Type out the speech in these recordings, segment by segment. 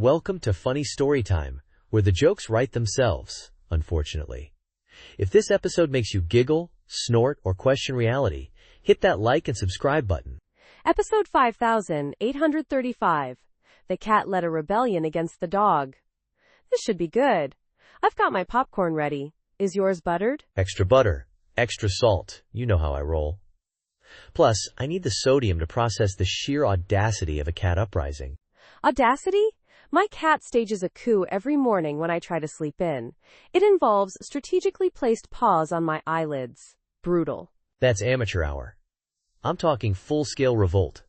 Welcome to Funny Story Time, where the jokes write themselves, unfortunately. If this episode makes you giggle, snort, or question reality, hit that like and subscribe button. Episode 5835. The cat led a rebellion against the dog. This should be good. I've got my popcorn ready. Is yours buttered? Extra butter, extra salt, you know how I roll. Plus, I need the sodium to process the sheer audacity of a cat uprising. Audacity? My cat stages a coup every morning when I try to sleep in. It involves strategically placed paws on my eyelids. Brutal. That's amateur hour. I'm talking full-scale revolt.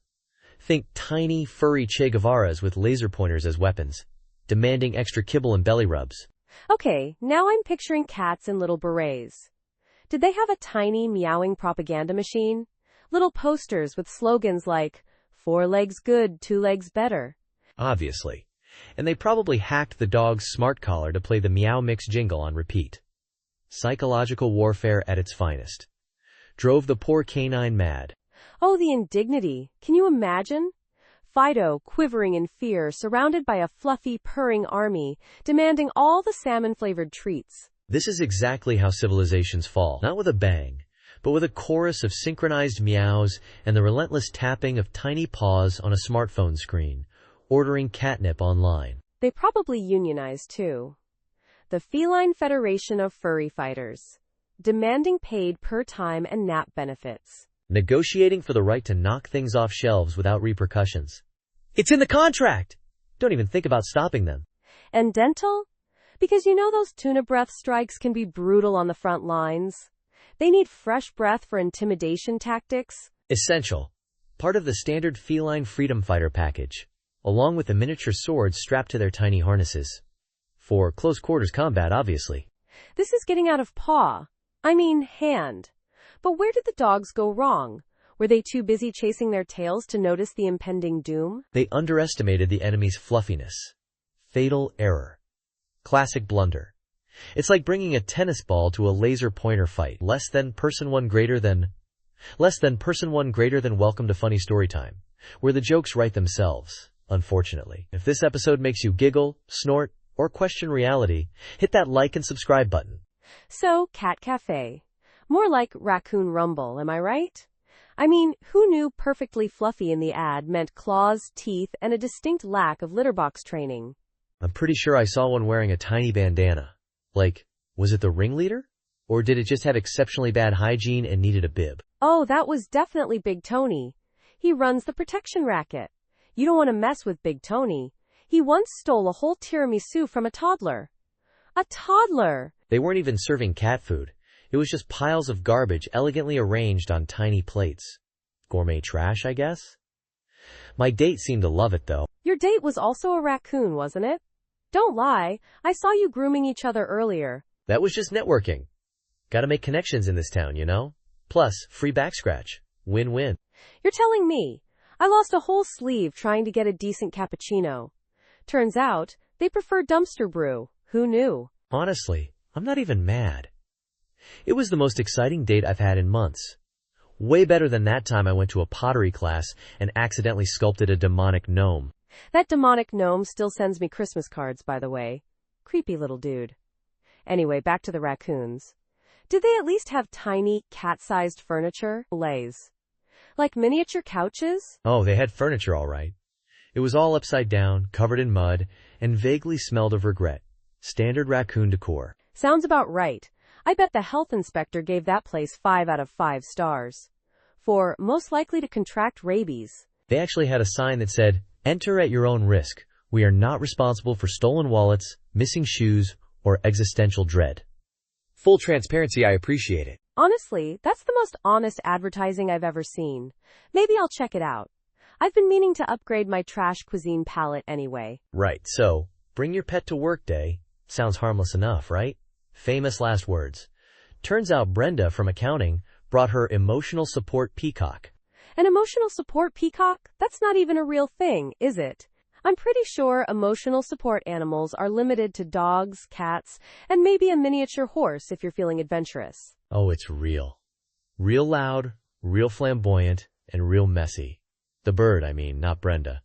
Think tiny, furry Che Guevaras with laser pointers as weapons, demanding extra kibble and belly rubs. Okay, now I'm picturing cats in little berets. Did they have a tiny, meowing propaganda machine? Little posters with slogans like, 4 legs good, 2 legs better. Obviously. And they probably hacked the dog's smart collar to play the Meow Mix jingle on repeat. Psychological warfare at its finest. Drove the poor canine mad. Oh, the indignity. Can you imagine? Fido, quivering in fear, surrounded by a fluffy, purring army, demanding all the salmon-flavored treats. This is exactly how civilizations fall. Not with a bang, but with a chorus of synchronized meows and the relentless tapping of tiny paws on a smartphone screen, ordering catnip online. They probably unionized, too. The Feline Federation of Furry Fighters, demanding paid per time and nap benefits. Negotiating for the right to knock things off shelves without repercussions. It's in the contract! Don't even think about stopping them. And dental? Because you know those tuna breath strikes can be brutal on the front lines. They need fresh breath for intimidation tactics. Essential. Part of the standard feline freedom fighter package, along with the miniature swords strapped to their tiny harnesses. For close quarters combat, obviously. This is getting out of hand. But where did the dogs go wrong? Were they too busy chasing their tails to notice the impending doom? They underestimated the enemy's fluffiness. Fatal error. Classic blunder. It's like bringing a tennis ball to a laser pointer fight. Less than person one greater than welcome to Funny Story Time, where the jokes write themselves, unfortunately. If this episode makes you giggle, snort, or question reality, hit that like and subscribe button. So, Cat Cafe. More like Raccoon Rumble, am I right? I mean, who knew perfectly fluffy in the ad meant claws, teeth, and a distinct lack of litter box training? I'm pretty sure I saw one wearing a tiny bandana. Like, was it the ringleader? Or did it just have exceptionally bad hygiene and needed a bib? Oh, that was definitely Big Tony. He runs the protection racket. You don't want to mess with Big Tony. He once stole a whole tiramisu from a toddler. A toddler! They weren't even serving cat food. It was just piles of garbage elegantly arranged on tiny plates. Gourmet trash, I guess? My date seemed to love it, though. Your date was also a raccoon, wasn't it? Don't lie. I saw you grooming each other earlier. That was just networking. Gotta make connections in this town, you know? Plus, free back scratch. Win-win. You're telling me. I lost a whole sleeve trying to get a decent cappuccino. Turns out, they prefer dumpster brew. Who knew? Honestly, I'm not even mad. It was the most exciting date I've had in months. Way better than that time I went to a pottery class and accidentally sculpted a demonic gnome. That demonic gnome still sends me Christmas cards, by the way. Creepy little dude. Anyway, back to the raccoons. Did they at least have tiny, cat-sized furniture? Lays. Like miniature couches? Oh, they had furniture all right. It was all upside down, covered in mud, and vaguely smelled of regret. Standard raccoon decor. Sounds about right. I bet the health inspector gave that place 5 out of 5 stars. For most likely to contract rabies. They actually had a sign that said, "Enter at your own risk. We are not responsible for stolen wallets, missing shoes, or existential dread." Full transparency, I appreciate it. Honestly, that's the most honest advertising I've ever seen. Maybe I'll check it out. I've been meaning to upgrade my trash cuisine palette anyway. Right, so, bring your pet to work day. Sounds harmless enough, right? Famous last words. Turns out Brenda from accounting brought her emotional support peacock. An emotional support peacock? That's not even a real thing, is it? I'm pretty sure emotional support animals are limited to dogs, cats, and maybe a miniature horse if you're feeling adventurous. Oh, it's real. Real loud, real flamboyant, and real messy. The bird, I mean, not Brenda.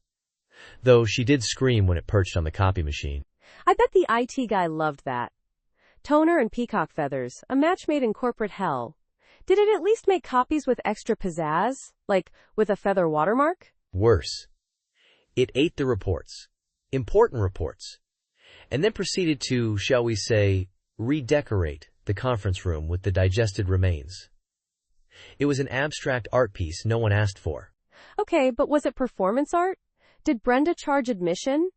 though she did scream when it perched on the copy machine. I bet the IT guy loved that. Toner and peacock feathers, a match made in corporate hell. Did it at least make copies with extra pizzazz? Like, with a feather watermark? Worse. It ate the reports. Important reports. And then proceeded to, shall we say, redecorate the conference room with the digested remains. It was an abstract art piece no one asked for. Okay, but was it performance art? Did Brenda charge admission?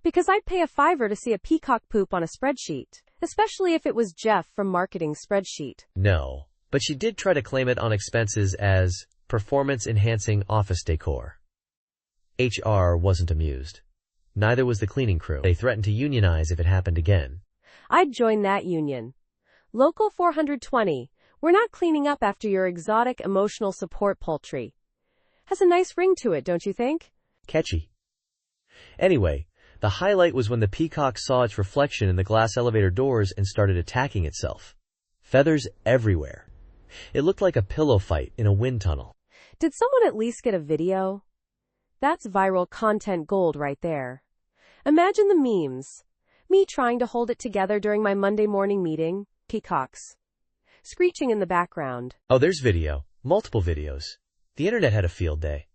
Because I'd pay a $5 to see a peacock poop on a spreadsheet, especially if it was Jeff from Marketing Spreadsheet. No, but she did try to claim it on expenses as performance-enhancing office decor. HR wasn't amused. Neither was the cleaning crew. They threatened to unionize if it happened again. I'd join that union. Local 420, we're not cleaning up after your exotic emotional support poultry. Has a nice ring to it, don't you think? Catchy. Anyway, the highlight was when the peacock saw its reflection in the glass elevator doors and started attacking itself. Feathers everywhere. It looked like a pillow fight in a wind tunnel. Did someone at least get a video? That's viral content gold right there. Imagine the memes. Me trying to hold it together during my Monday morning meeting, peacocks screeching in the background. Oh, there's video. Multiple videos. The internet had a field day.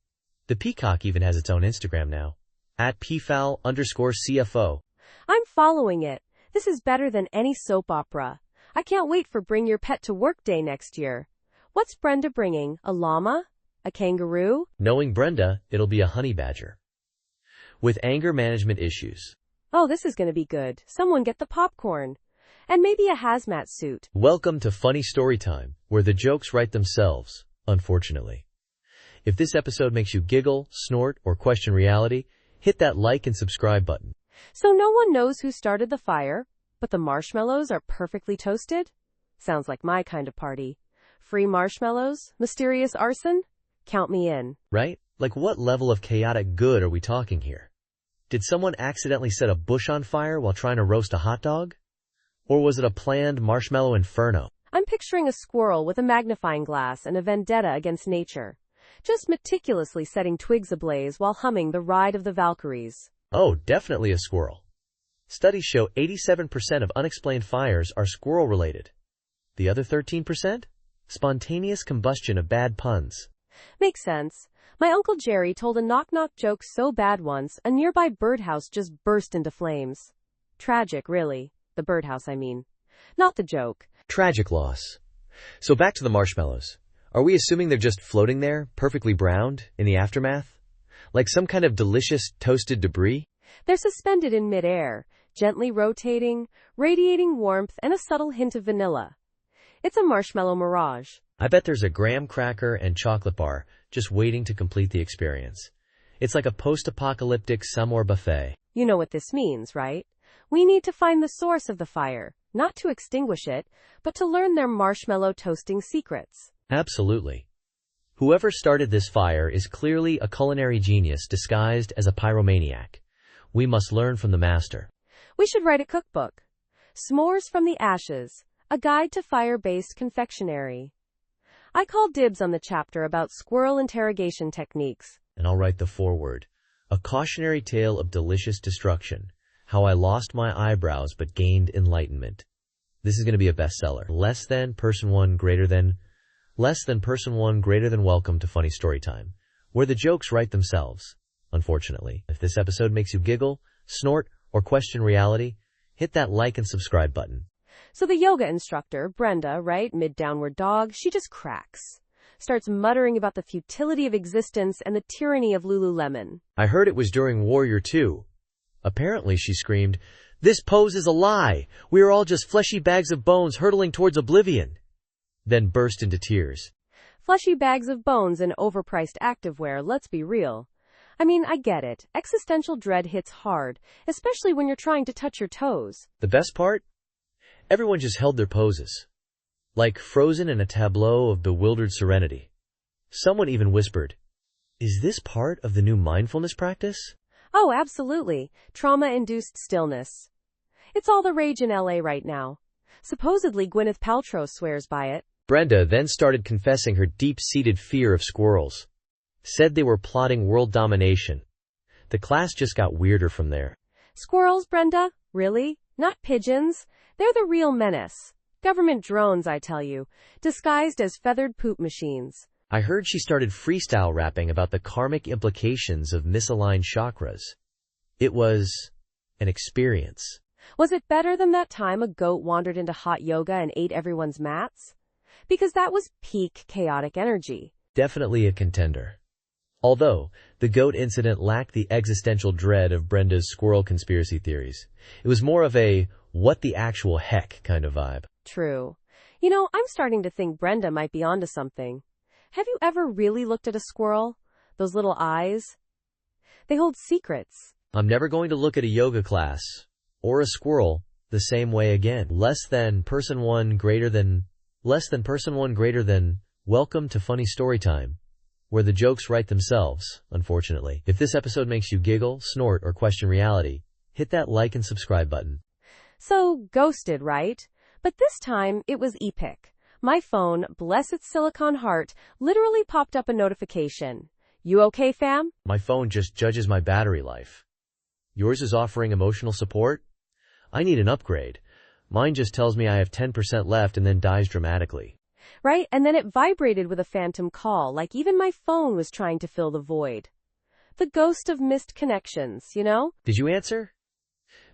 The peacock even has its own Instagram now. @pfowl_CFO. I'm following it. This is better than any soap opera. I can't wait for Bring Your Pet to Work Day next year. What's Brenda bringing? A llama? A kangaroo? Knowing Brenda, it'll be a honey badger. With anger management issues. Oh, this is going to be good. Someone get the popcorn. And maybe a hazmat suit. Welcome to Funny Story Time, where the jokes write themselves, unfortunately. If this episode makes you giggle, snort, or question reality, hit that like and subscribe button. So no one knows who started the fire, but the marshmallows are perfectly toasted? Sounds like my kind of party. Free marshmallows? Mysterious arson? Count me in. Right? Like what level of chaotic good are we talking here? Did someone accidentally set a bush on fire while trying to roast a hot dog? Or was it a planned marshmallow inferno? I'm picturing a squirrel with a magnifying glass and a vendetta against nature, just meticulously setting twigs ablaze while humming The Ride of the Valkyries. Oh, definitely a squirrel. Studies show 87% of unexplained fires are squirrel-related. The other 13%? Spontaneous combustion of bad puns. Makes sense. My Uncle Jerry told a knock-knock joke so bad once, a nearby birdhouse just burst into flames. Tragic, really. The birdhouse, I mean. Not the joke. Tragic loss. So back to the marshmallows. Are we assuming they're just floating there, perfectly browned, in the aftermath? Like some kind of delicious toasted debris? They're suspended in midair, gently rotating, radiating warmth and a subtle hint of vanilla. It's a marshmallow mirage. I bet there's a graham cracker and chocolate bar just waiting to complete the experience. It's like a post-apocalyptic summer buffet. You know what this means, right? We need to find the source of the fire, not to extinguish it, but to learn their marshmallow toasting secrets. Absolutely. Whoever started this fire is clearly a culinary genius disguised as a pyromaniac. We must learn from the master. We should write a cookbook. S'mores from the Ashes, a guide to fire-based confectionery. I call dibs on the chapter about squirrel interrogation techniques. And I'll write the foreword. A cautionary tale of delicious destruction. How I lost my eyebrows but gained enlightenment. This is going to be a bestseller. Less than person one greater than welcome to Funny Story Time, where the jokes write themselves. Unfortunately, if this episode makes you giggle, snort, or question reality, hit that like and subscribe button. So the yoga instructor, Brenda, right, mid-downward dog, she just cracks. Starts muttering about the futility of existence and the tyranny of Lululemon. I heard it was during Warrior 2. Apparently, she screamed, "This pose is a lie! We are all just fleshy bags of bones hurtling towards oblivion!" Then burst into tears. Fleshy bags of bones and overpriced activewear, let's be real. I mean, I get it. Existential dread hits hard, especially when you're trying to touch your toes. The best part? Everyone just held their poses. Like frozen in a tableau of bewildered serenity. Someone even whispered, "Is this part of the new mindfulness practice?" Oh, absolutely. Trauma-induced stillness. It's all the rage in LA right now. Supposedly Gwyneth Paltrow swears by it. Brenda then started confessing her deep-seated fear of squirrels. Said they were plotting world domination. The class just got weirder from there. Squirrels, Brenda? Really? Not pigeons? They're the real menace. Government drones, I tell you, disguised as feathered poop machines. I heard she started freestyle rapping about the karmic implications of misaligned chakras. It was an experience. Was it better than that time a goat wandered into hot yoga and ate everyone's mats? Because that was peak chaotic energy. Definitely a contender. Although, the goat incident lacked the existential dread of Brenda's squirrel conspiracy theories. It was more of a what the actual heck kind of vibe. True. You know, I'm starting to think Brenda might be onto something. Have you ever really looked at a squirrel? Those little eyes? They hold secrets. I'm never going to look at a yoga class or a squirrel the same way again. Less than person one greater than. Welcome to Funny Storytime, where the jokes write themselves, unfortunately. If this episode makes you giggle, snort, or question reality, hit that like and subscribe button. So, ghosted, right? But this time, it was epic. My phone, bless its silicone heart, literally popped up a notification. You okay, fam? My phone just judges my battery life. Yours is offering emotional support? I need an upgrade. Mine just tells me I have 10% left and then dies dramatically. Right? And then it vibrated with a phantom call, like even my phone was trying to fill the void. The ghost of missed connections, you know? Did you answer?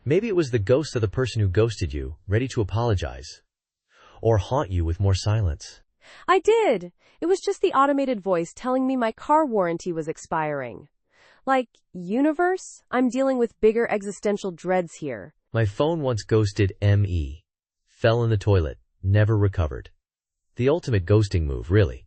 Maybe it was the ghost of the person who ghosted you, ready to apologize. Or haunt you with more silence. I did. It was just the automated voice telling me my car warranty was expiring. Like, universe, I'm dealing with bigger existential dreads here. My phone once ghosted me. Fell in the toilet. Never recovered. The ultimate ghosting move, really.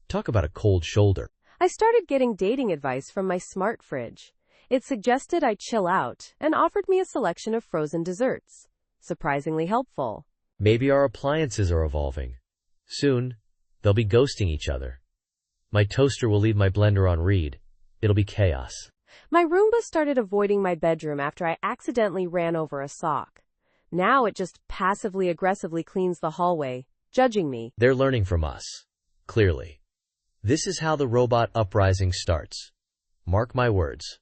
Talk about a cold shoulder. I started getting dating advice from my smart fridge. It suggested I chill out and offered me a selection of frozen desserts. Surprisingly helpful. Maybe our appliances are evolving. Soon, they'll be ghosting each other. My toaster will leave my blender on read. It'll be chaos. My Roomba started avoiding my bedroom after I accidentally ran over a sock. Now it just passively aggressively cleans the hallway, judging me. They're learning from us. Clearly. This is how the robot uprising starts. Mark my words.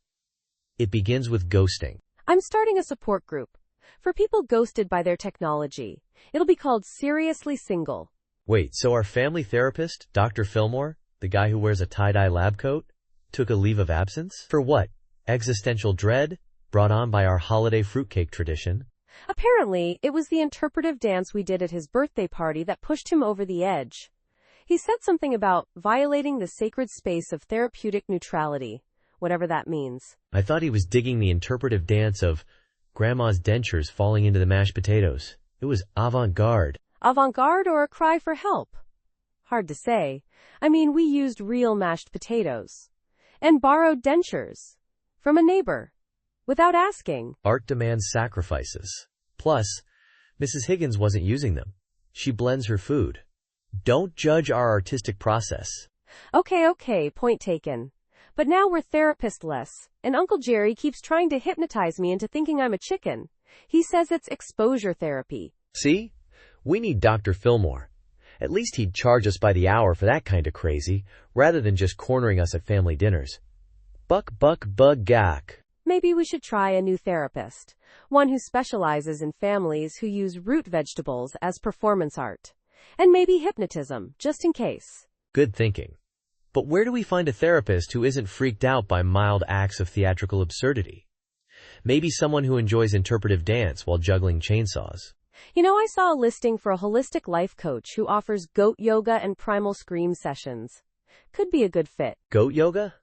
It begins with ghosting. I'm starting a support group for people ghosted by their technology. It'll be called Seriously Single. Wait, so our family therapist, Dr. Fillmore, the guy who wears a tie-dye lab coat, took a leave of absence? For what? Existential dread? Brought on by our holiday fruitcake tradition? Apparently, it was the interpretive dance we did at his birthday party that pushed him over the edge. He said something about violating the sacred space of therapeutic neutrality, whatever that means. I thought he was digging the interpretive dance of Grandma's dentures falling into the mashed potatoes. It was avant-garde. Avant-garde or a cry for help? Hard to say. I mean, we used real mashed potatoes. And borrowed dentures. From a neighbor. Without asking. Art demands sacrifices. Plus, Mrs. Higgins wasn't using them. She blends her food. Don't judge our artistic process. Okay, point taken. But now we're therapist-less, and Uncle Jerry keeps trying to hypnotize me into thinking I'm a chicken. He says it's exposure therapy. See? We need Dr. Fillmore. At least he'd charge us by the hour for that kind of crazy, rather than just cornering us at family dinners. Buck, bug, gak. Maybe we should try a new therapist. One who specializes in families who use root vegetables as performance art. And maybe hypnotism, just in case. Good thinking. But where do we find a therapist who isn't freaked out by mild acts of theatrical absurdity? Maybe someone who enjoys interpretive dance while juggling chainsaws. You know, I saw a listing for a holistic life coach who offers goat yoga and primal scream sessions. Could be a good fit. Goat yoga?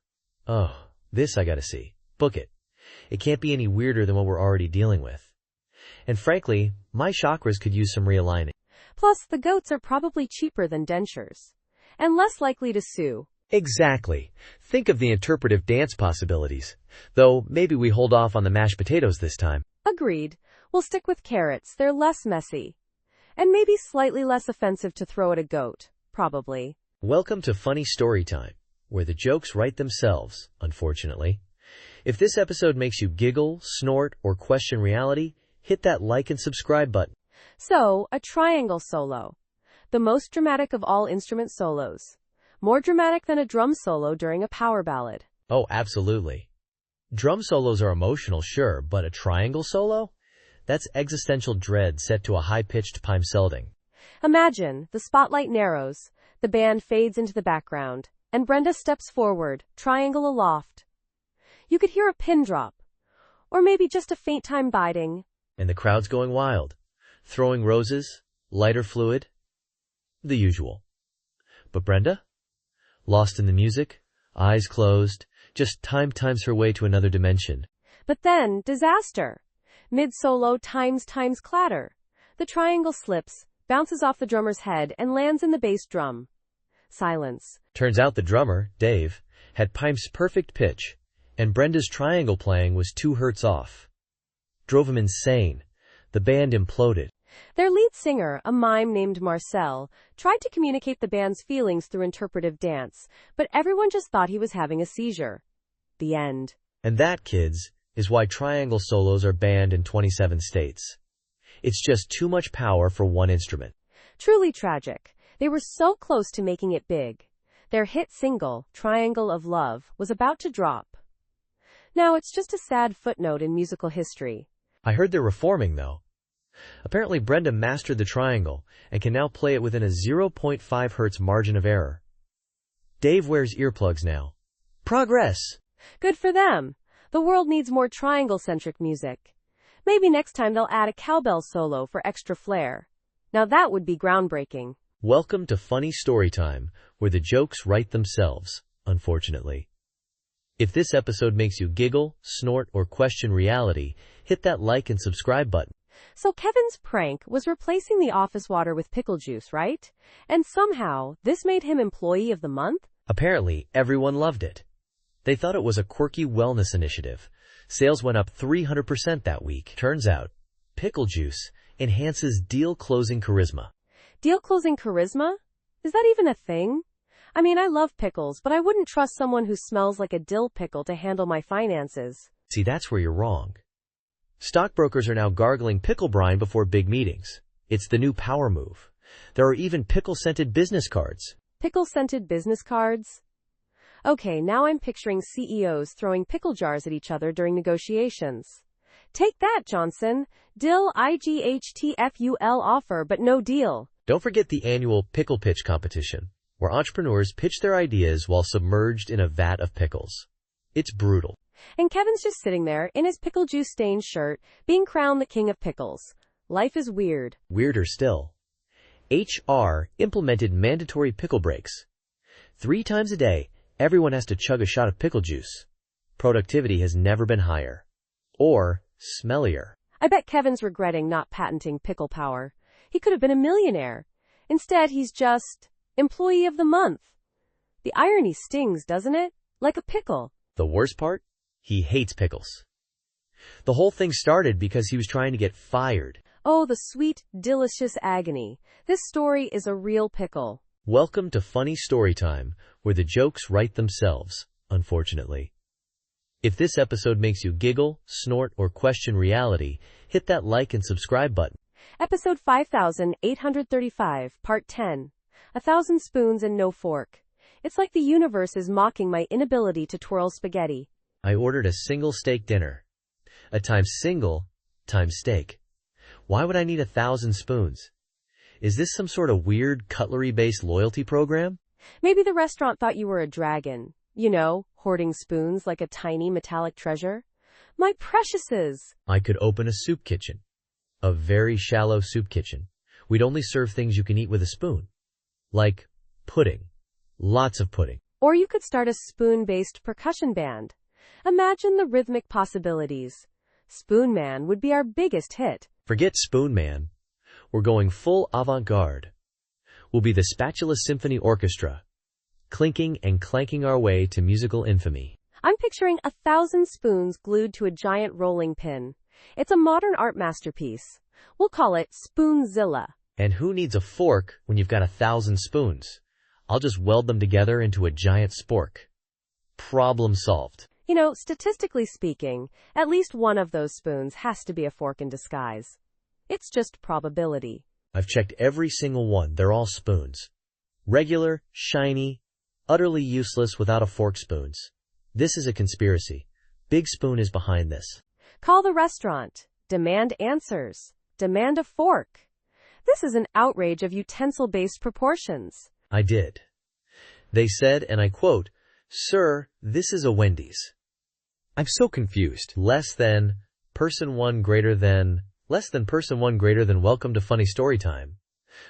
Oh, this I gotta see. Book it. It can't be any weirder than what we're already dealing with. And frankly, my chakras could use some realigning. Plus, the goats are probably cheaper than dentures. And less likely to sue. Exactly. Think of the interpretive dance possibilities. Though, maybe we hold off on the mashed potatoes this time. Agreed. We'll stick with carrots. They're less messy. And maybe slightly less offensive to throw at a goat. Probably. Welcome to Funny Storytime, where the jokes write themselves, unfortunately. If this episode makes you giggle, snort, or question reality, hit that like and subscribe button. So, a triangle solo. The most dramatic of all instrument solos. More dramatic than a drum solo during a power ballad. Oh, absolutely. Drum solos are emotional, sure, but a triangle solo? That's existential dread set to a high-pitched Pimselding. Imagine, the spotlight narrows, the band fades into the background, and Brenda steps forward, triangle aloft. You could hear a pin drop, or maybe just a faint time biding. And the crowd's going wild. Throwing roses, lighter fluid, the usual. But Brenda? Lost in the music, eyes closed, just times her way to another dimension. But then, disaster. Mid-solo times clatter. The triangle slips, bounces off the drummer's head, and lands in the bass drum. Silence. Turns out the drummer, Dave, had Pime's perfect pitch, and Brenda's triangle playing was 2 hertz off. Drove him insane. The band imploded. Their lead singer, a mime named Marcel, tried to communicate the band's feelings through interpretive dance, but everyone just thought he was having a seizure. The end. And that, kids, is why triangle solos are banned in 27 states. It's just too much power for one instrument. Truly tragic. They were so close to making it big. Their hit single, Triangle of Love, was about to drop. Now it's just a sad footnote in musical history. I heard they're reforming, though. Apparently Brenda mastered the triangle and can now play it within a 0.5 hertz margin of error. Dave wears earplugs now. Progress! Good for them. The world needs more triangle-centric music. Maybe next time they'll add a cowbell solo for extra flair. Now that would be groundbreaking. Welcome to Funny Storytime, where the jokes write themselves, unfortunately. If this episode makes you giggle, snort, or question reality, hit that like and subscribe button. So Kevin's prank was replacing the office water with pickle juice, right? And somehow, this made him Employee of the Month? Apparently, everyone loved it. They thought it was a quirky wellness initiative. Sales went up 300% that week. Turns out, pickle juice enhances deal-closing charisma. Deal-closing charisma? Is that even a thing? I mean, I love pickles, but I wouldn't trust someone who smells like a dill pickle to handle my finances. See, that's where you're wrong. Stockbrokers are now gargling pickle brine before big meetings. It's the new power move. There are even pickle-scented business cards. Pickle-scented business cards? Okay, now I'm picturing CEOs throwing pickle jars at each other during negotiations. Take that, Johnson. Dill IGHTFUL offer, but no deal. Don't forget the annual Pickle Pitch competition, where entrepreneurs pitch their ideas while submerged in a vat of pickles. It's brutal. And Kevin's just sitting there, in his pickle juice-stained shirt, being crowned the king of pickles. Life is weird. Weirder still. HR implemented mandatory pickle breaks. 3 times a day, everyone has to chug a shot of pickle juice. Productivity has never been higher. Or smellier. I bet Kevin's regretting not patenting pickle power. He could have been a millionaire. Instead, he's just Employee of the Month. The irony stings, doesn't it? Like a pickle. The worst part? He hates pickles. The whole thing started because he was trying to get fired. Oh, the sweet, delicious agony. This story is a real pickle. Welcome to Funny Storytime, where the jokes write themselves, unfortunately. If this episode makes you giggle, snort, or question reality, hit that like and subscribe button. Episode 5835, Part 10. 1,000 Spoons and No Fork. It's like the universe is mocking my inability to twirl spaghetti. I ordered a single steak dinner. A times single times steak. Why would I need 1,000 spoons? Is this some sort of weird cutlery-based loyalty program? Maybe the restaurant thought you were a dragon. You know, hoarding spoons like a tiny metallic treasure. My preciouses! I could open a soup kitchen. A very shallow soup kitchen. We'd only serve things you can eat with a spoon. Like pudding. Lots of pudding. Or you could start a spoon-based percussion band. Imagine the rhythmic possibilities. Spoon Man would be our biggest hit. Forget Spoon Man. We're going full avant-garde. We'll be the Spatula Symphony Orchestra, clinking and clanking our way to musical infamy. I'm picturing 1,000 spoons glued to a giant rolling pin. It's a modern art masterpiece. We'll call it Spoonzilla. And who needs a fork when you've got 1,000 spoons? I'll just weld them together into a giant spork. Problem solved. You know, statistically speaking, at least one of those spoons has to be a fork in disguise. It's just probability. I've checked every single one. They're all spoons. Regular, shiny, utterly useless without a fork spoons. This is a conspiracy. Big Spoon is behind this. Call the restaurant. Demand answers. Demand a fork. This is an outrage of utensil-based proportions. I did. They said, and I quote, "Sir, this is a Wendy's." I'm so confused. Less than person one greater than welcome to Funny Storytime,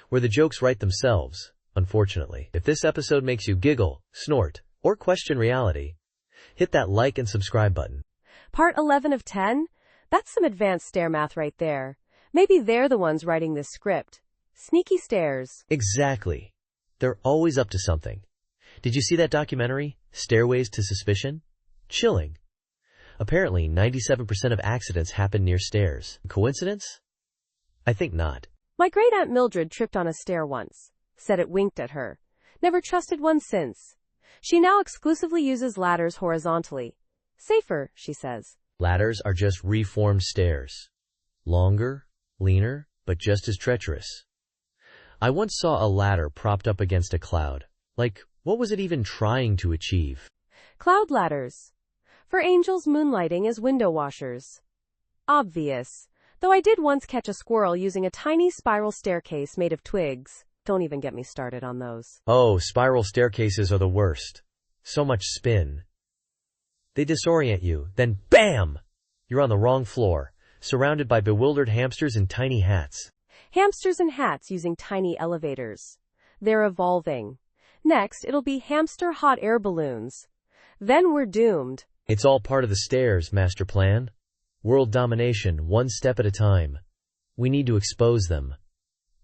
where the jokes write themselves, unfortunately. If this episode makes you giggle, snort, or question reality, hit that like and subscribe button. Part 11 of 10? That's some advanced stare math right there. Maybe they're the ones writing this script. Sneaky stares. Exactly. They're always up to something. Did you see that documentary, Stairways to Suspicion? Chilling. Apparently, 97% of accidents happen near stairs. Coincidence? I think not. My great-aunt Mildred tripped on a stair once. Said it winked at her. Never trusted one since. She now exclusively uses ladders horizontally. Safer, she says. Ladders are just reformed stairs. Longer, leaner, but just as treacherous. I once saw a ladder propped up against a cloud. Like, what was it even trying to achieve? Cloud ladders. For angels moonlighting as window washers. Obvious. Though I did once catch a squirrel using a tiny spiral staircase made of twigs. Don't even get me started on those. Oh, spiral staircases are the worst. So much spin. They disorient you, then BAM! You're on the wrong floor, surrounded by bewildered hamsters in tiny hats. Hamsters and hats using tiny elevators. They're evolving. Next, it'll be hamster hot air balloons. Then we're doomed. It's all part of the stairs master plan. World domination, one step at a time. We need to expose them.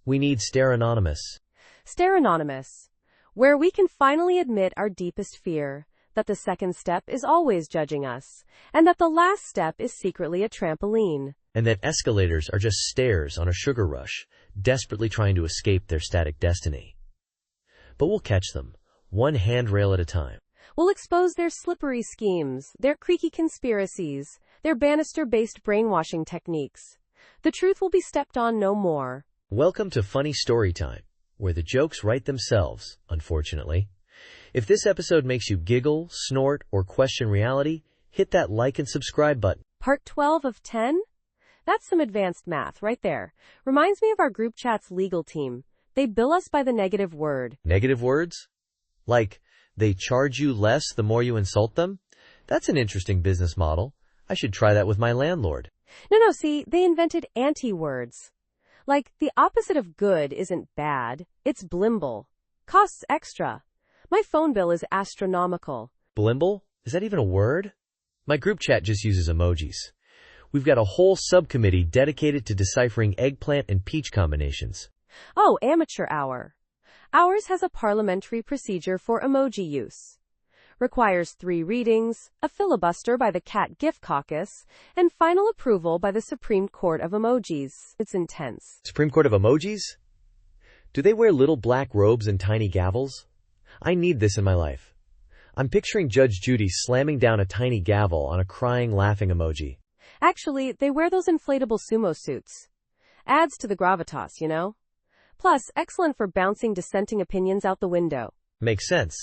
We need Stare Anonymous. Stare Anonymous. Where we can finally admit our deepest fear. That the second step is always judging us. And that the last step is secretly a trampoline. And that escalators are just stairs on a sugar rush, desperately trying to escape their static destiny. But we'll catch them, one handrail at a time. We'll expose their slippery schemes, their creaky conspiracies, their banister-based brainwashing techniques. The truth will be stepped on no more. Welcome to Funny Storytime, where the jokes write themselves, unfortunately. If this episode makes you giggle, snort, or question reality, hit that like and subscribe button. Part 12 of 10? That's some advanced math right there. Reminds me of our group chat's legal team. They bill us by the negative word. Negative words? Like, they charge you less the more you insult them? That's an interesting business model. I should try that with my landlord. No, see, they invented anti-words. Like, the opposite of good isn't bad, it's blimble. Costs extra. My phone bill is astronomical. Blimble? Is that even a word? My group chat just uses emojis. We've got a whole subcommittee dedicated to deciphering eggplant and peach combinations. Oh, amateur hour. Ours has a parliamentary procedure for emoji use. Requires 3 readings, a filibuster by the Cat GIF Caucus, and final approval by the Supreme Court of Emojis. It's intense. Supreme Court of Emojis? Do they wear little black robes and tiny gavels? I need this in my life. I'm picturing Judge Judy slamming down a tiny gavel on a crying, laughing emoji. Actually, they wear those inflatable sumo suits. Adds to the gravitas, you know? Plus, excellent for bouncing dissenting opinions out the window. Makes sense.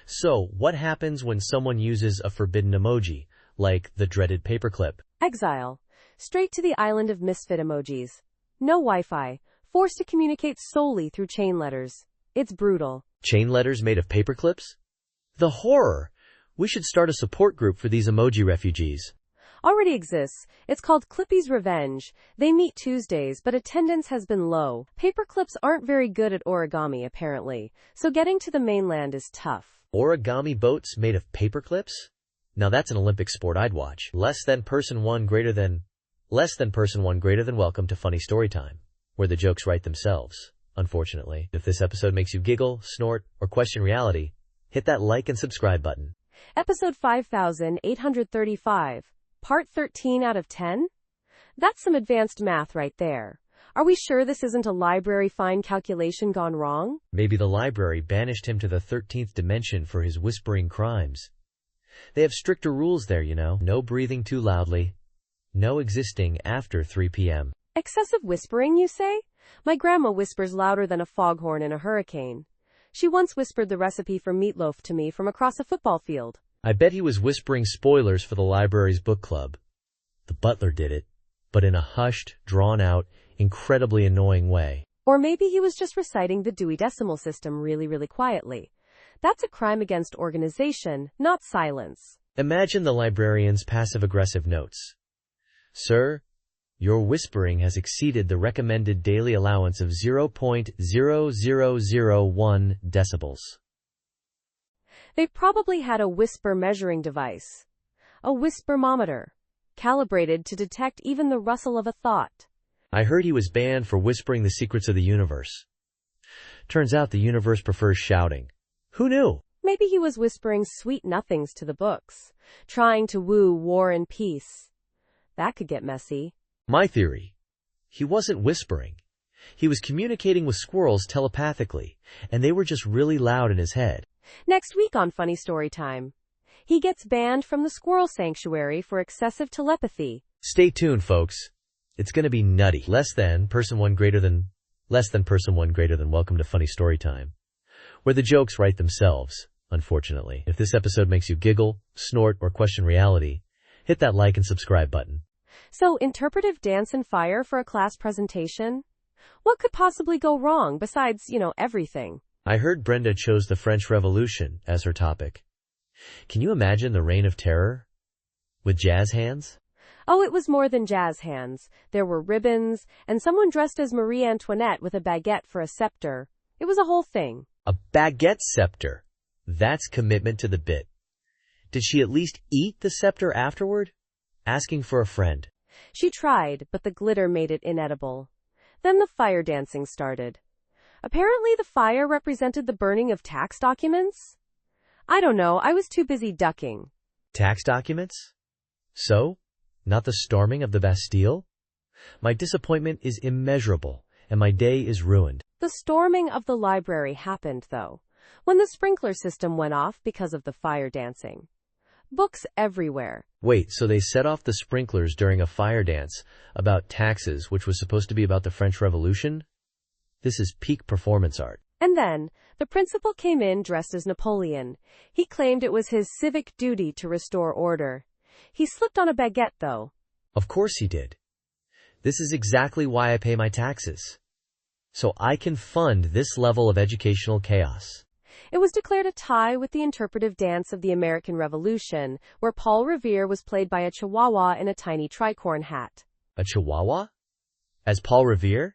So, what happens when someone uses a forbidden emoji, like the dreaded paperclip? Exile. Straight to the island of misfit emojis. No Wi-Fi. Forced to communicate solely through chain letters. It's brutal. Chain letters made of paperclips? The horror! We should start a support group for these emoji refugees. Already exists. It's called Clippy's Revenge. They meet Tuesdays, but attendance has been low. Paperclips aren't very good at origami, apparently, so getting to the mainland is tough. Origami boats made of paperclips? Now that's an Olympic sport I'd watch. Less than person one greater than welcome to Funny Storytime, where the jokes write themselves, unfortunately. If this episode makes you giggle, snort, or question reality, hit that like and subscribe button. Episode 5835. Part 13 out of 10? That's some advanced math right there. Are we sure this isn't a library fine calculation gone wrong? Maybe the library banished him to the 13th dimension for his whispering crimes. They have stricter rules there, you know. No breathing too loudly. No existing after 3 p.m. Excessive whispering, you say? My grandma whispers louder than a foghorn in a hurricane. She once whispered the recipe for meatloaf to me from across a football field. I bet he was whispering spoilers for the library's book club. The butler did it, but in a hushed, drawn-out, incredibly annoying way. Or maybe he was just reciting the Dewey Decimal System really, really quietly. That's a crime against organization, not silence. Imagine the librarian's passive-aggressive notes. Sir, your whispering has exceeded the recommended daily allowance of 0.0001 decibels. They probably had a whisper measuring device, a whispermometer, calibrated to detect even the rustle of a thought. I heard he was banned for whispering the secrets of the universe. Turns out the universe prefers shouting. Who knew? Maybe he was whispering sweet nothings to the books, trying to woo war and peace. That could get messy. My theory. He wasn't whispering. He was communicating with squirrels telepathically, and they were just really loud in his head. Next week on Funny Story Time, he gets banned from the squirrel sanctuary for excessive telepathy. Stay tuned, folks. It's gonna be nutty. Less than person one greater than. Welcome to Funny Story Time, where the jokes write themselves, unfortunately. If this episode makes you giggle, snort, or question reality, hit that like and subscribe button. So, interpretive dance and fire for a class presentation? What could possibly go wrong besides, everything? I heard Brenda chose the French Revolution as her topic. Can you imagine the Reign of Terror? With jazz hands? Oh, it was more than jazz hands. There were ribbons, and someone dressed as Marie Antoinette with a baguette for a scepter. It was a whole thing. A baguette scepter. That's commitment to the bit. Did she at least eat the scepter afterward? Asking for a friend. She tried, but the glitter made it inedible. Then the fire dancing started. Apparently the fire represented the burning of tax documents? I don't know, I was too busy ducking. Tax documents? So? Not the storming of the Bastille? My disappointment is immeasurable, and my day is ruined. The storming of the library happened, though, when the sprinkler system went off because of the fire dancing. Books everywhere. Wait, so they set off the sprinklers during a fire dance about taxes, which was supposed to be about the French Revolution? This is peak performance art. And then, the principal came in dressed as Napoleon. He claimed it was his civic duty to restore order. He slipped on a baguette, though. Of course he did. This is exactly why I pay my taxes. So I can fund this level of educational chaos. It was declared a tie with the interpretive dance of the American Revolution, where Paul Revere was played by a chihuahua in a tiny tricorn hat. A chihuahua? As Paul Revere?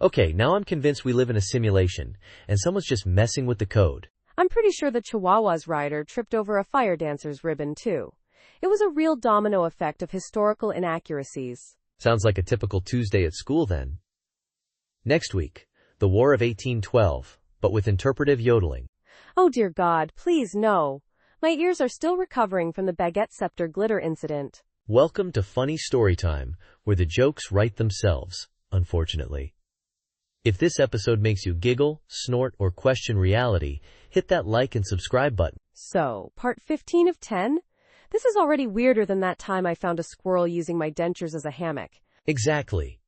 Okay, now I'm convinced we live in a simulation, and someone's just messing with the code. I'm pretty sure the chihuahua's rider tripped over a fire dancer's ribbon, too. It was a real domino effect of historical inaccuracies. Sounds like a typical Tuesday at school, then. Next week, the War of 1812, but with interpretive yodeling. Oh dear God, please no. My ears are still recovering from the baguette scepter glitter incident. Welcome to Funny Story Time, where the jokes write themselves, unfortunately. If this episode makes you giggle, snort, or question reality, hit that like and subscribe button. So, part 15 of 10? This is already weirder than that time I found a squirrel using my dentures as a hammock. Exactly.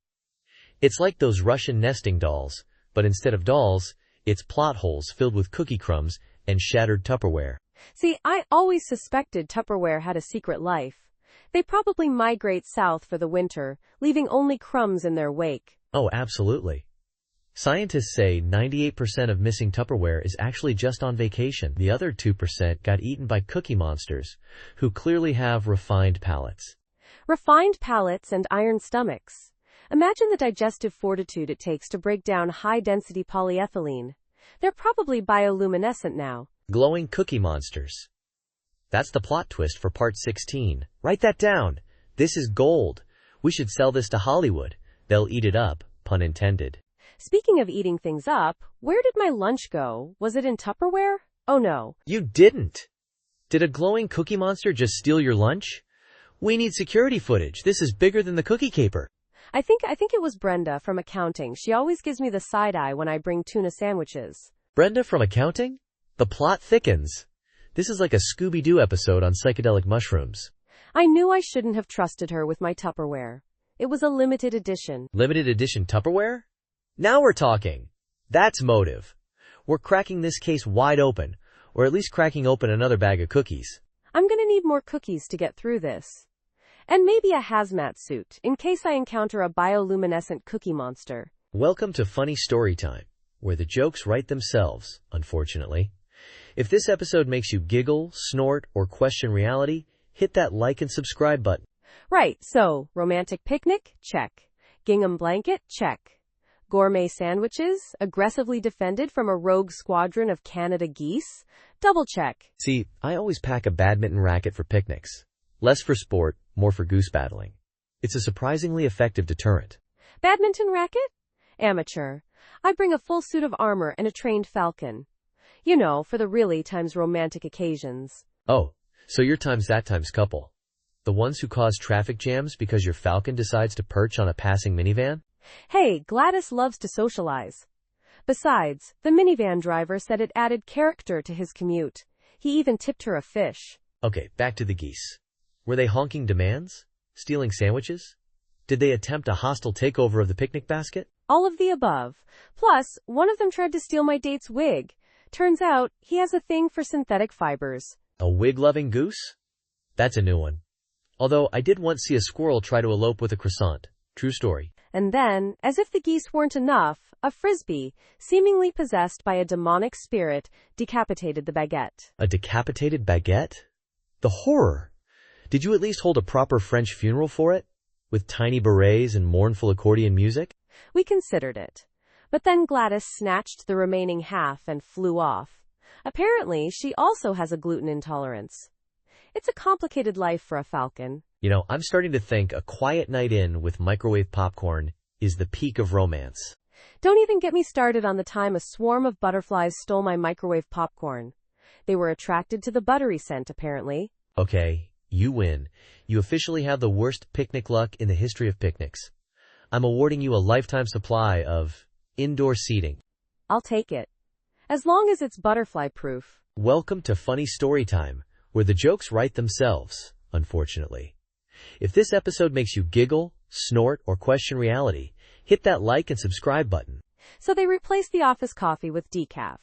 It's like those Russian nesting dolls, but instead of dolls, it's plot holes filled with cookie crumbs and shattered Tupperware. See, I always suspected Tupperware had a secret life. They probably migrate south for the winter, leaving only crumbs in their wake. Oh, absolutely. Scientists say 98% of missing Tupperware is actually just on vacation. The other 2% got eaten by cookie monsters, who clearly have refined palates. Refined palates and iron stomachs. Imagine the digestive fortitude it takes to break down high-density polyethylene. They're probably bioluminescent now. Glowing cookie monsters. That's the plot twist for part 16. Write that down. This is gold. We should sell this to Hollywood. They'll eat it up, pun intended. Speaking of eating things up, where did my lunch go? Was it in Tupperware? Oh no. You didn't. Did a glowing cookie monster just steal your lunch? We need security footage. This is bigger than the cookie caper. I think it was Brenda from accounting. She always gives me the side eye when I bring tuna sandwiches. Brenda from accounting? The plot thickens. This is like a Scooby-Doo episode on psychedelic mushrooms. I knew I shouldn't have trusted her with my Tupperware. It was a limited edition. Limited edition Tupperware? Now we're talking. That's motive. We're cracking this case wide open, or at least cracking open another bag of cookies. I'm gonna need more cookies to get through this. And maybe a hazmat suit, in case I encounter a bioluminescent cookie monster. Welcome to Funny Story Time, where the jokes write themselves, unfortunately. If this episode makes you giggle, snort, or question reality, hit that like and subscribe button. Right, so, romantic picnic? Check. Gingham blanket? Check. Gourmet sandwiches? Aggressively defended from a rogue squadron of Canada geese? Double check. See, I always pack a badminton racket for picnics. Less for sport, more for goose battling. It's a surprisingly effective deterrent. Badminton racket? Amateur. I bring a full suit of armor and a trained falcon. You know, for the really times romantic occasions. Oh, so you're times that times couple. The ones who cause traffic jams because your falcon decides to perch on a passing minivan? Hey, Gladys loves to socialize. Besides, the minivan driver said it added character to his commute. He even tipped her a fish. Okay, back to the geese. Were they honking demands? Stealing sandwiches? Did they attempt a hostile takeover of the picnic basket? All of the above. Plus, one of them tried to steal my date's wig. Turns out, he has a thing for synthetic fibers. A wig-loving goose? That's a new one. Although, I did once see a squirrel try to elope with a croissant. True story. And then, as if the geese weren't enough, a frisbee, seemingly possessed by a demonic spirit, decapitated the baguette. A decapitated baguette? The horror! Did you at least hold a proper French funeral for it? With tiny berets and mournful accordion music? We considered it. But then Gladys snatched the remaining half and flew off. Apparently, she also has a gluten intolerance. It's a complicated life for a falcon. You know, I'm starting to think a quiet night in with microwave popcorn is the peak of romance. Don't even get me started on the time a swarm of butterflies stole my microwave popcorn. They were attracted to the buttery scent, apparently. Okay, you win. You officially have the worst picnic luck in the history of picnics. I'm awarding you a lifetime supply of indoor seating. I'll take it. As long as it's butterfly-proof. Welcome to Funny Story Time, where the jokes write themselves, unfortunately. If this episode makes you giggle, snort, or question reality, hit that like and subscribe button. So they replaced the office coffee with decaf.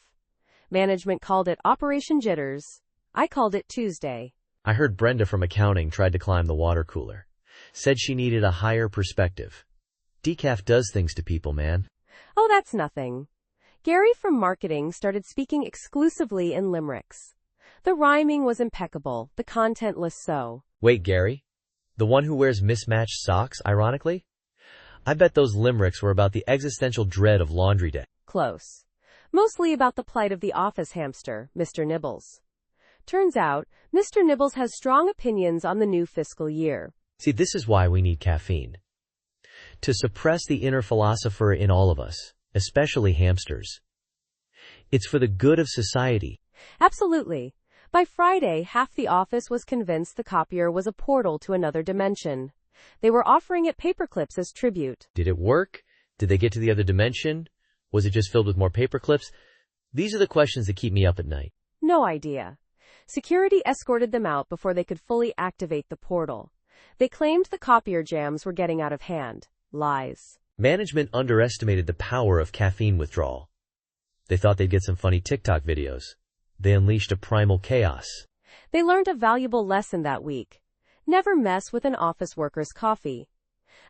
Management called it Operation Jitters. I called it Tuesday. I heard Brenda from accounting tried to climb the water cooler. Said she needed a higher perspective. Decaf does things to people, man. Oh, that's nothing. Gary from marketing started speaking exclusively in limericks. The rhyming was impeccable, the content less so. Wait, Gary? The one who wears mismatched socks, ironically? I bet those limericks were about the existential dread of laundry day. Close. Mostly about the plight of the office hamster, Mr. Nibbles. Turns out, Mr. Nibbles has strong opinions on the new fiscal year. See, this is why we need caffeine. To suppress the inner philosopher in all of us, especially hamsters. It's for the good of society. Absolutely. By Friday, half the office was convinced the copier was a portal to another dimension. They were offering it paperclips as tribute. Did it work? Did they get to the other dimension? Was it just filled with more paperclips? These are the questions that keep me up at night. No idea. Security escorted them out before they could fully activate the portal. They claimed the copier jams were getting out of hand. Lies. Management underestimated the power of caffeine withdrawal. They thought they'd get some funny TikTok videos. They unleashed a primal chaos. They learned a valuable lesson that week. Never mess with an office worker's coffee.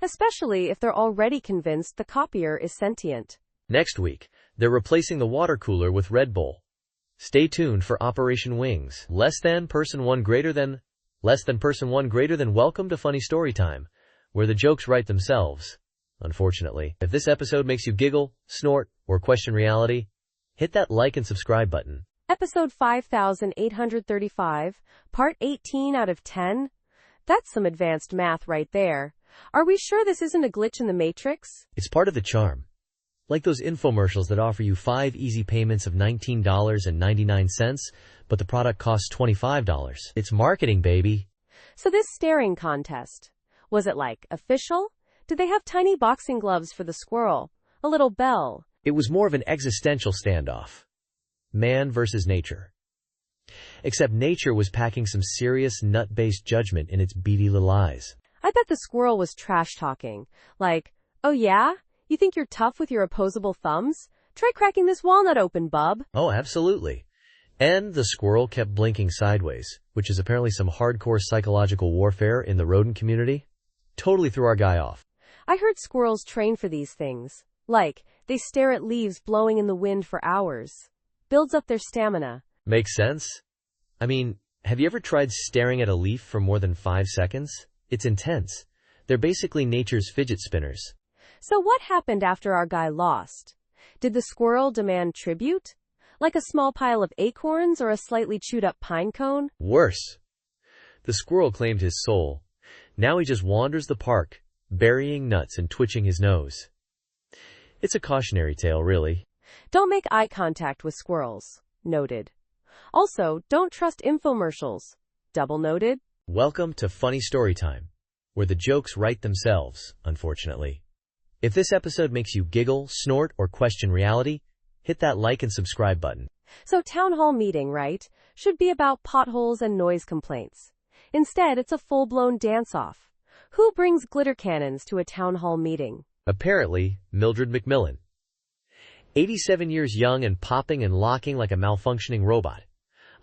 Especially if they're already convinced the copier is sentient. Next week, they're replacing the water cooler with Red Bull. Stay tuned for Operation Wings. Less than person one greater than welcome to Funny Story Time, where the jokes write themselves. Unfortunately, if this episode makes you giggle, snort, or question reality, hit that like and subscribe button. Episode 5835, Part 18 out of 10? That's some advanced math right there. Are we sure this isn't a glitch in the Matrix? It's part of the charm. Like those infomercials that offer you 5 easy payments of $19.99, but the product costs $25. It's marketing, baby. So this staring contest, was it like official? Did they have tiny boxing gloves for the squirrel? A little bell? It was more of an existential standoff. Man versus nature. Except nature was packing some serious nut-based judgment in its beady little eyes. I bet the squirrel was trash-talking. Like, oh yeah? You think you're tough with your opposable thumbs? Try cracking this walnut open, bub. Oh, absolutely. And the squirrel kept blinking sideways, which is apparently some hardcore psychological warfare in the rodent community. Totally threw our guy off. I heard squirrels train for these things. Like, they stare at leaves blowing in the wind for hours. Builds up their stamina. Makes sense. I mean, have you ever tried staring at a leaf for more than 5 seconds? It's intense. They're basically nature's fidget spinners. So what happened after our guy lost? Did the squirrel demand tribute? Like a small pile of acorns or a slightly chewed up pine cone? Worse. The squirrel claimed his soul. Now he just wanders the park, burying nuts and twitching his nose. It's a cautionary tale, really. Don't make eye contact with squirrels. Noted. Also, don't trust infomercials. Double noted. Welcome to Funny Story Time, where the jokes write themselves, unfortunately. If this episode makes you giggle, snort, or question reality, hit that like and subscribe button. So town hall meeting, right? Should be about potholes and noise complaints. Instead, it's a full-blown dance-off. Who brings glitter cannons to a town hall meeting? Apparently, Mildred McMillan. 87 years young and popping and locking like a malfunctioning robot.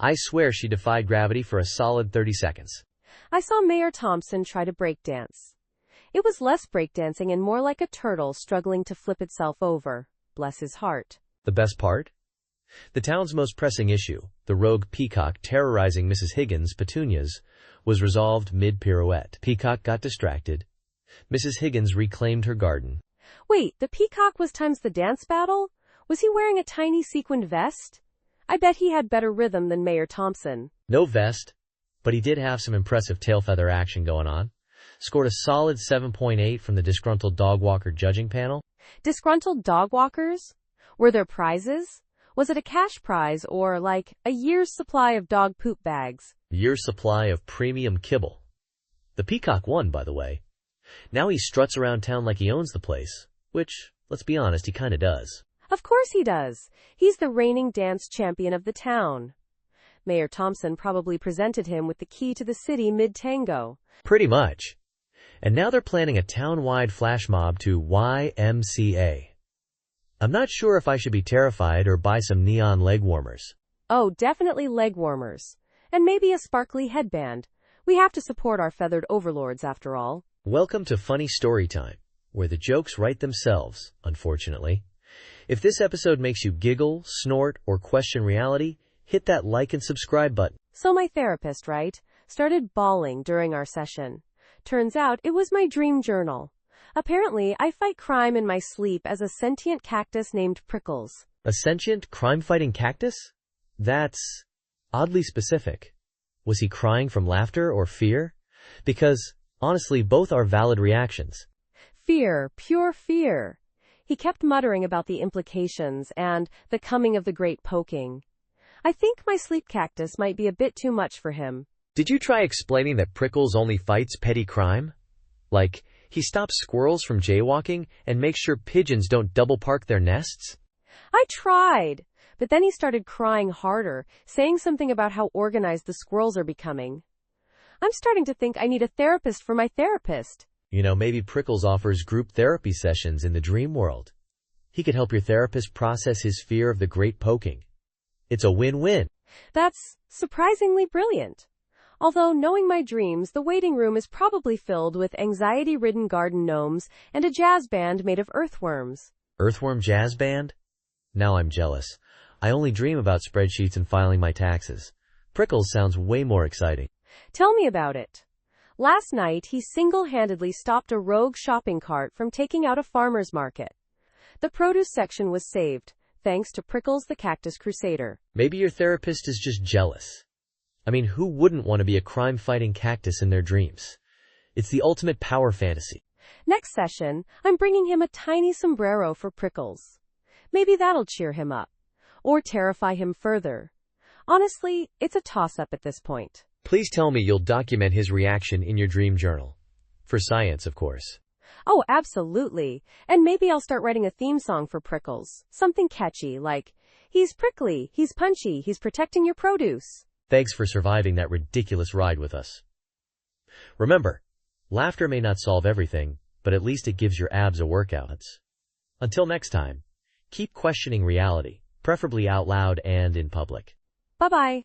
I swear she defied gravity for a solid 30 seconds. I saw Mayor Thompson try to breakdance. It was less breakdancing and more like a turtle struggling to flip itself over. Bless his heart. The best part? The town's most pressing issue, the rogue peacock terrorizing Mrs. Higgins' petunias, was resolved mid-pirouette. Peacock got distracted. Mrs. Higgins reclaimed her garden. Wait, the peacock was times the dance battle? Was he wearing a tiny sequined vest? I bet he had better rhythm than Mayor Thompson. No vest, but he did have some impressive tail feather action going on. Scored a solid 7.8 from the disgruntled dog walker judging panel. Disgruntled dog walkers? Were there prizes? Was it a cash prize or, like, a year's supply of dog poop bags? Year's supply of premium kibble. The peacock won, by the way. Now he struts around town like he owns the place, which, let's be honest, he kinda does. Of course he does. He's the reigning dance champion of the town. Mayor Thompson probably presented him with the key to the city mid-tango. Pretty much. And now they're planning a town-wide flash mob to YMCA. I'm not sure if I should be terrified or buy some neon leg warmers. Oh, definitely leg warmers. And maybe a sparkly headband. We have to support our feathered overlords after all. Welcome to Funny Story Time, where the jokes write themselves, unfortunately. If this episode makes you giggle, snort, or question reality, hit that like and subscribe button. So my therapist, right, started bawling during our session. Turns out it was my dream journal. Apparently, I fight crime in my sleep as a sentient cactus named Prickles. A sentient, crime-fighting cactus? That's oddly specific. Was he crying from laughter or fear? Because, honestly, both are valid reactions. Fear, pure fear. He kept muttering about the implications and the coming of the great poking. I think my sleep cactus might be a bit too much for him. Did you try explaining that Prickles only fights petty crime? Like, he stops squirrels from jaywalking and makes sure pigeons don't double park their nests? I tried, but then he started crying harder, saying something about how organized the squirrels are becoming. I'm starting to think I need a therapist for my therapist. You know, maybe Prickles offers group therapy sessions in the dream world. He could help your therapist process his fear of the great poking. It's a win-win. That's surprisingly brilliant. Although, knowing my dreams, the waiting room is probably filled with anxiety-ridden garden gnomes and a jazz band made of earthworms. Earthworm jazz band? Now I'm jealous. I only dream about spreadsheets and filing my taxes. Prickles sounds way more exciting. Tell me about it. Last night, he single-handedly stopped a rogue shopping cart from taking out a farmer's market. The produce section was saved, thanks to Prickles the Cactus Crusader. Maybe your therapist is just jealous. I mean, who wouldn't want to be a crime-fighting cactus in their dreams? It's the ultimate power fantasy. Next session, I'm bringing him a tiny sombrero for Prickles. Maybe that'll cheer him up. Or terrify him further. Honestly, it's a toss-up at this point. Please tell me you'll document his reaction in your dream journal. For science, of course. Oh, absolutely. And maybe I'll start writing a theme song for Prickles. Something catchy, like, he's prickly, he's punchy, he's protecting your produce. Thanks for surviving that ridiculous ride with us. Remember, laughter may not solve everything, but at least it gives your abs a workout. Until next time, keep questioning reality, preferably out loud and in public. Bye-bye.